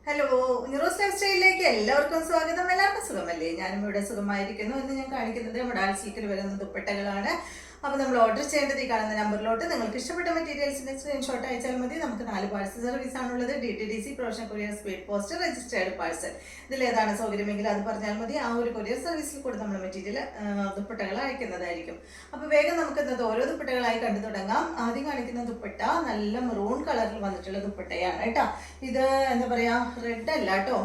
Hello, നിറോസ് life സ്റ്റൈലിലേക്ക് എല്ലാവർക്കും സ്വാഗതം. എല്ലാവർക്കും സുഖമല്ലേ? ഞാനും ഇവിടെ സുഖമായിരിക്കുന്നു. ഇന്ന് ഞാൻ കാണിക്കുന്നത് മൊഡാൾ സിൽക്കിൽ വരുന്ന ദുപ്പട്ടകളാണ്. അപ്പോൾ നമ്മൾ ഓർഡർ ചെയ്യേണ്ടത് ഈ കാണുന്ന നമ്പറിലോട്ട് നിങ്ങൾക്ക് ഇഷ്ടപ്പെട്ട മെറ്റീരിയൽസിന്റെ സ്ക്രീൻഷോട്ട് അയച്ചാൽ മതി. നമുക്ക് 4 പാഴ്സൽ സർവീസ് ആണുള്ളത്. DTDC, professional courier, speed post, registered parcel. ഇതിലേതാണ് സൗകര്യമെങ്കിൽ അത് പറഞ്ഞാൽ മതി. ആ ഒരു കൊറിയർ സർവീസിൽ കൂടെ നമ്മൾ മെറ്റീരിയൽ ദുപ്പട്ടകൾ അയക്കുന്നതായിരിക്കും. അപ്പോൾ വേഗം നമുക്ക് ഇന്നത് ഓരോ ദുപ്പട്ടകളായി കണ്ടു തുടങ്ങാം. ആദ്യം കാണിക്കുന്ന ദുപ്പട്ട നല്ല മെറൂൺ കളറിൽ വന്നിട്ടുള്ള ദുപ്പട്ടയാണ് കേട്ടോ. ഇത് എന്താ പറയാ, റെഡ് അല്ല കേട്ടോ,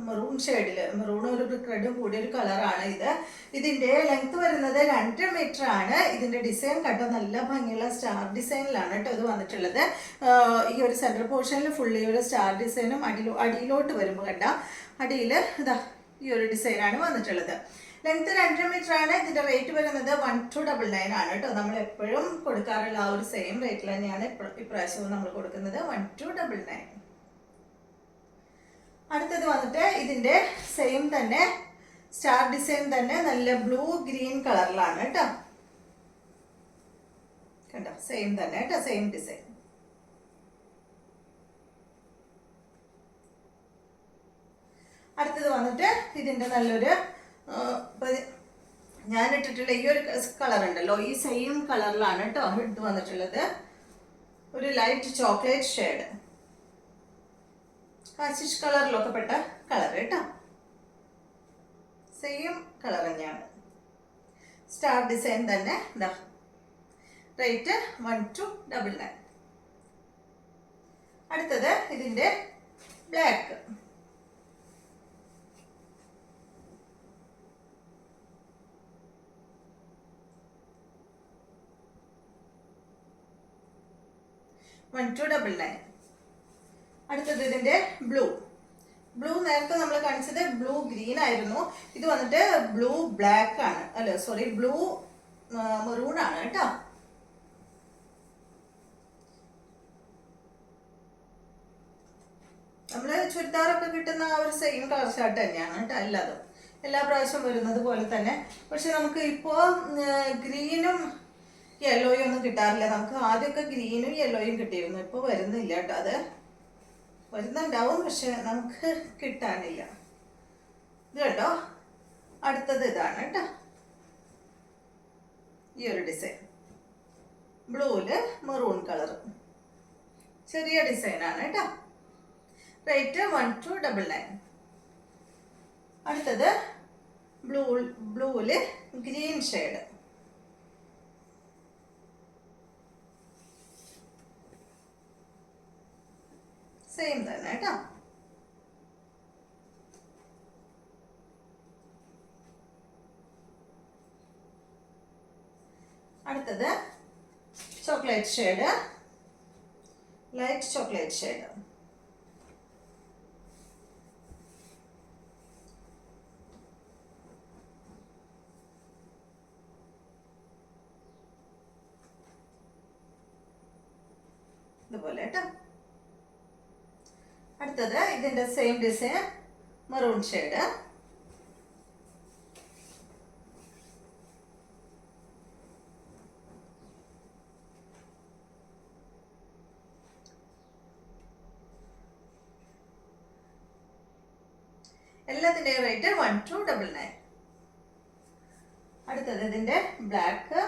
മെറൂൺ ഷെയ്ഡിൽ മെറൂൺ ഒരു ബ്രിക്ക് റെഡും കൂടിയ ഒരു കളറാണ് ഇത്. ഇതിന്റെ ലെങ്ത് വരുന്നത് 2 മീറ്റർ ആണ്. ഇതിന്റെ ഡിസൈൻ കണ്ടോ, നല്ല ഭംഗിയുള്ള സ്റ്റാർ ഡിസൈനിലാണ് കേട്ടോ ഇത് വന്നിട്ടുള്ളത്. ഈ ഒരു സെൻട്രൽ പോർഷനിൽ ഫുള്ളി ഒരു സ്റ്റാർ ഡിസൈനും അടിയിലോട്ട് വരുമ്പോൾ കണ്ട അടിയിൽ ഇതാ ഈ ഒരു ഡിസൈനാണ് വന്നിട്ടുള്ളത്. ലെങ്ത് 2 മീറ്റർ ആണ്. ഇതിന്റെ റേറ്റ് വരുന്നത് 1299 ആണ് കേട്ടോ. നമ്മൾ എപ്പോഴും കൊടുക്കാറുള്ള ആ ഒരു സെയിം റേറ്റിൽ തന്നെയാണ് ഇപ്രാവശ്യവും നമ്മൾ കൊടുക്കുന്നത്, 1299. അടുത്തത് വന്നിട്ട് ഇതിന്റെ സെയിം തന്നെ സ്റ്റാർ ഡിസൈൻ തന്നെ നല്ല ബ്ലൂ ഗ്രീൻ കളറിലാണ് കേട്ടോ. കണ്ടോ, സെയിം തന്നെ കേട്ടോ, സെയിം ഡിസൈൻ. അടുത്തത് വന്നിട്ട് ഇതിന്റെ നല്ലൊരു ഞാൻ ഇട്ടിട്ടുള്ള ഈ ഒരു കളർ ഉണ്ടല്ലോ, ഈ സെയിം കളറിലാണ് കേട്ടോ ഇത് വന്നിട്ടുള്ളത്. ഒരു ലൈറ്റ് ചോക്ലേറ്റ് ഷെയ്ഡ്, കാശിഷ് കളറിലൊക്കെ പെട്ട കളർ കേട്ടോ. സെയിം കളർ തന്നെയാണ്, സ്റ്റാർ ഡിസൈൻ തന്നെ. ഇതാ റേറ്റ് 1299. അടുത്തത് ഇതിന്റെ ബ്ലാക്ക്. അടുത്തത് ഇതിന്റെ ബ്ലൂ. നേരത്തെ നമ്മൾ കാണിച്ചത് ബ്ലൂ ഗ്രീൻ ആയിരുന്നു. ഇത് വന്നിട്ട് ബ്ലൂ ബ്ലാക്ക് ആണ്, അല്ല സോറി, ബ്ലൂ മെറൂൺ ആണ് കേട്ടോ. നമ്മള് ചുരിദാറൊക്കെ കിട്ടുന്ന ആ ഒരു സെയിം കളർ ഷർട്ട് തന്നെയാണ് കേട്ടോ എല്ലാതും, എല്ലാ പ്രാവശ്യം വരുന്നത് പോലെ തന്നെ. പക്ഷെ നമുക്ക് ഇപ്പോൾ ഗ്രീനും യെല്ലോയും ഒന്നും കിട്ടാറില്ല. നമുക്ക് ആദ്യമൊക്കെ ഗ്രീനും യെല്ലോയും കിട്ടിയിരുന്നു, ഇപ്പോൾ വരുന്നില്ല കേട്ടോ. അത് വരുന്നുണ്ടാവും, പക്ഷെ നമുക്ക് കിട്ടാനില്ല. ഇത് കേട്ടോ. അടുത്തത് ഇതാണ് കേട്ടോ, ഈ ഒരു ഡിസൈൻ ബ്ലൂവില് മെറൂൺ കളർ, ചെറിയ ഡിസൈനാണ് കേട്ടോ. റേറ്റ് 1299. അടുത്തത് ബ്ലൂവില് ഗ്രീൻ ഷെയ്ഡ്, സെയിം തന്നെ കേട്ടോ. അടുത്തത് chocolate shade, light chocolate shade. ഇതുപോലെ കേട്ടോ. അടുത്തത് ഇതിന്റെ സെയിം ഡിസൈൻ മെറൂൺ ഷെയ്ഡ്. എല്ലാത്തിന്റെയും റേറ്റ് 1299. അടുത്തത് ഇതിന്റെ ബ്ലാക്ക്.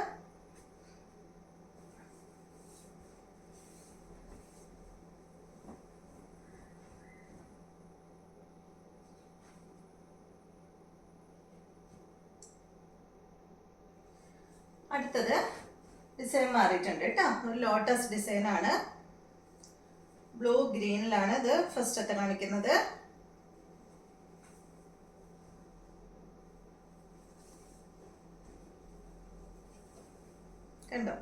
അടുത്തത് ഡിസൈൻ മാറിയിട്ടുണ്ട് കേട്ടോ, ഒരു ലോട്ടസ് ഡിസൈൻ ആണ്. ബ്ലൂ ഗ്രീനിലാണ് ഇത് ഫസ്റ്റത്തെ കാണിക്കുന്നത്. കണ്ടോ,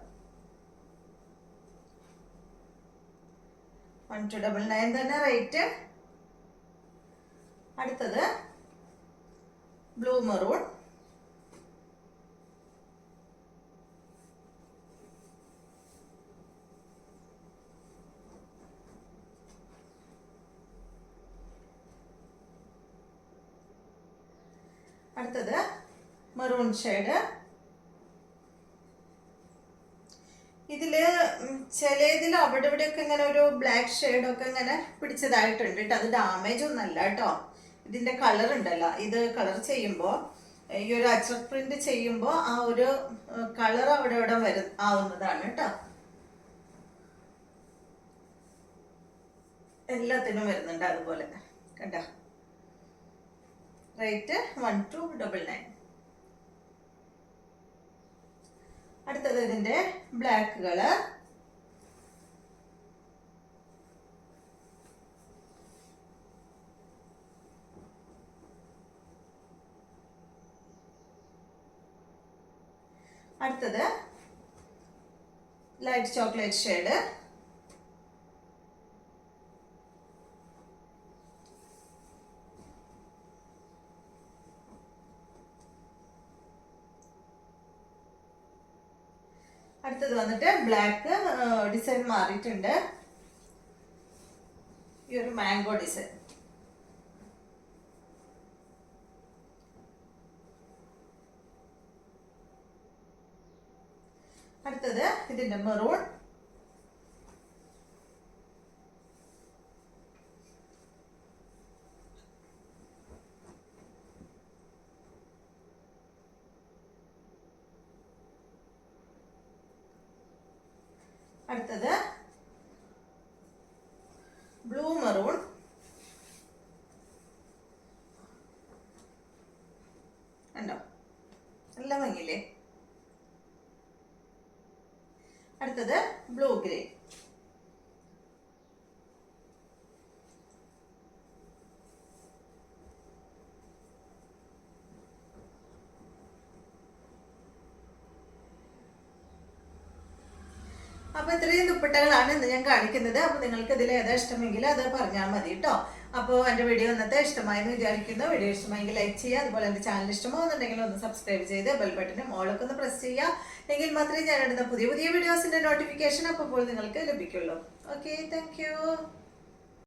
1299 തന്നെ റേറ്റ്. അടുത്തത് ബ്ലൂ മെറൂൺ. അടുത്തത് മെറൂൺ ഷെയ്ഡ്. ഇതില് ചിലതിൽ അവിടെ ഇവിടെയൊക്കെ ഇങ്ങനെ ഒരു ബ്ലാക്ക് ഷെയ്ഡൊക്കെ ഇങ്ങനെ പിടിച്ചതായിട്ടുണ്ട് കേട്ടോ. അത് ഡാമേജ് ഒന്നല്ല കേട്ടോ. ഇതിൻ്റെ കളർ ഉണ്ടല്ലോ, ഇത് കളർ ചെയ്യുമ്പോൾ ഈ ഒരു അച്ചർ പ്രിന്റ് ചെയ്യുമ്പോൾ ആ ഒരു കളർ അവിടെ ഇവിടെ ആവുന്നതാണ് കേട്ടോ. എല്ലാത്തിനും വരുന്നുണ്ട് അതുപോലെ കണ്ട. റേറ്റ് 1299. അടുത്തത് ഇതിൻ്റെ ബ്ലാക്ക് കളർ. അടുത്തത് ലൈറ്റ് ചോക്ലേറ്റ് ഷെയ്ഡ്. അടുത്തത് വന്നിട്ട് ബ്ലാക്ക് ഡിസൈൻ മാറിയിട്ടുണ്ട്. ഈ ഒരു മാംഗോ ഡിസൈൻ. അടുത്തത് ഇതിന്റെ മെറൂൺ. അടുത്തത് ബ്ലൂ മെറൂൺ. കണ്ടോ, നല്ല ഭംഗിയില്ലേ. അടുത്തത് ബ്ലൂ ഗ്രേ. അപ്പോൾ ഇത്രയും ദുപ്പട്ടകളാണ് ഇന്ന് ഞാൻ കാണിക്കുന്നത്. അപ്പോൾ നിങ്ങൾക്ക് ഇതിൽ ഏതാ ഇഷ്ടമെങ്കിൽ അത് പറഞ്ഞാൽ മതി കേട്ടോ. അപ്പോൾ എൻ്റെ വീഡിയോ ഇന്നത്തെ ഇഷ്ടമായെന്ന് വിചാരിക്കുന്നു. വീഡിയോ ഇഷ്ടമായെങ്കിൽ ലൈക്ക് ചെയ്യുക. അതുപോലെ എൻ്റെ ചാനൽ ഇഷ്ടമാകുന്നുണ്ടെങ്കിൽ ഒന്ന് സബ്സ്ക്രൈബ് ചെയ്ത് ബെൽ ബട്ടനും ഓളൊക്കെ ഒന്ന് പ്രസ് ചെയ്യുക. എങ്കിൽ മാത്രമേ ഞാൻ ഇടുന്ന പുതിയ പുതിയ വീഡിയോസിൻ്റെ നോട്ടിഫിക്കേഷൻ അപ്പോൾ നിങ്ങൾക്ക് ലഭിക്കുള്ളൂ. Okay, thank you.